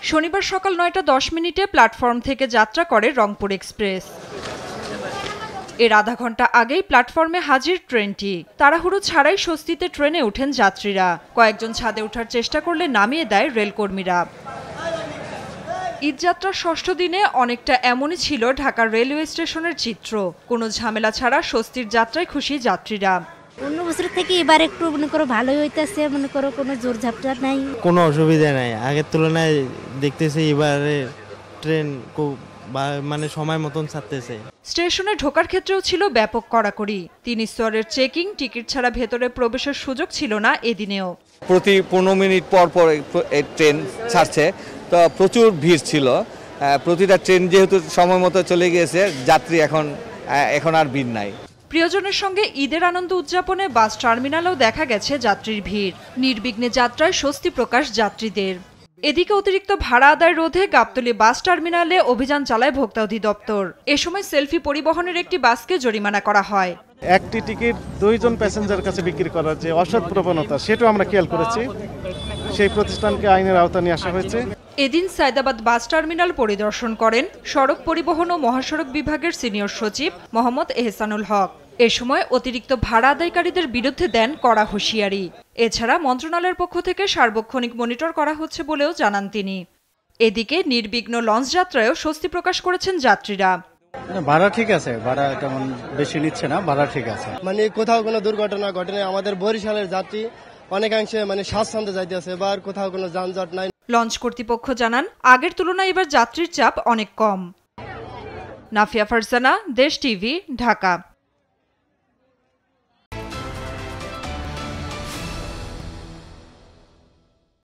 শনিবার সকাল ৯টা ১০ প্ল্যাটফর্ম থেকে যাত্রা করে রংপুর এক্সপ্রেস। এর আধা ঘন্টা আগেই প্ল্যাটফর্মে হাজির ট্রেনটি। তাড়াহুড়ো ছাড়াই স্বস্তিতে ট্রেনে ওঠেন যাত্রীরা। কয়েকজন ছাদে ওঠার চেষ্টা করলে নামিয়ে দেয় রেলকর্মীরা। ঈদযাত্রার ষষ্ঠ দিনে অনেকটা এমনই ছিল ঢাকার রেলওয়ে স্টেশনের চিত্র। কোনো ঝামেলা ছাড়া স্বস্তির যাত্রায় খুশি যাত্রীরা। অন্য বছর থেকে এবার একটু মনে করো ভালোই হইতেছে, মনে করো কোনো জোর ঝাপটা নাই, কোনো অসুবিধা নাই। আগের তুলনায় দেখতেছি এবারে ট্রেন মানে সময় মতন ছাড়তেছে। স্টেশনে ঢোকার ক্ষেত্রেও ছিল ব্যাপক কড়াকড়ি। ৩ স্তরের চেকিং, টিকিট ছাড়া ভেতরে প্রবেশের সুযোগ ছিল না এদিনেও। প্রতি 15 মিনিট পর ট্রেন ছাড়ছে, তো প্রচুর ভিড় ছিল। প্রতিটা ট্রেন যেহেতু সময় মতো চলে গিয়েছে, যাত্রী এখন আর ভিড় নাই। প্রিয়জনের সঙ্গে ঈদের আনন্দ উদযাপনে বাস টার্মিনালেও দেখা গেছে যাত্রীর ভিড়। নির্বিঘ্নে যাত্রায় স্বস্তি প্রকাশ যাত্রীদের। এদিকে অতিরিক্ত ভাড়া আদায় রোধে গাবতলী বাস টার্মিনালে অভিযান চালায় ভোক্তা অধিদপ্তর। এ সময় সেলফি পরিবহনের একটি বাসকে জরিমানা করা হয়। একটি টিকিট 2 জন প্যাসেঞ্জার কাছে বিক্রি করার যে অসৎ প্রবণতা, সেটাও আমরা খেয়াল করেছি। সেই প্রতিষ্ঠানকে আইনের আওতায় নিয়ে আসা হয়েছে। এদিন সায়দাবাদ বাস টার্মিনাল পরিদর্শন করেন সড়ক পরিবহন ও মহাসড়ক বিভাগের সিনিয়র সচিব মোহাম্মদ এহসানুল হক। এ সময় অতিরিক্ত ভাড়া আদায়কারীদের বিরুদ্ধে দেন কড়া হুঁশিয়ারি। এছাড়া মন্ত্রণালয়ের পক্ষ থেকে সার্বক্ষণিক মনিটর করা হচ্ছে বলেও জানান তিনি। এদিকে নির্বিঘ্ন লঞ্চ যাত্রায়ও স্বস্তি প্রকাশ করেছেন যাত্রীরা। ভাড়া ঠিক আছে, ভাড়া তেমন বেশি নিচ্ছে না, ভাড়া ঠিক আছে। মানে কোথাও কোনো দুর্ঘটনা ঘটেনি। আমাদের বরিশালের যাত্রী অনেকাংশে স্বাচ্ছন্দ্যে যাইতেছে, এবার কোথাও কোনো যানজট নাই। লঞ্চ কর্তৃপক্ষ জানান, আগের তুলনায় এবার যাত্রীর চাপ অনেক কম। নাফিয়া ফারজানা, দেশ টিভি, ঢাকা।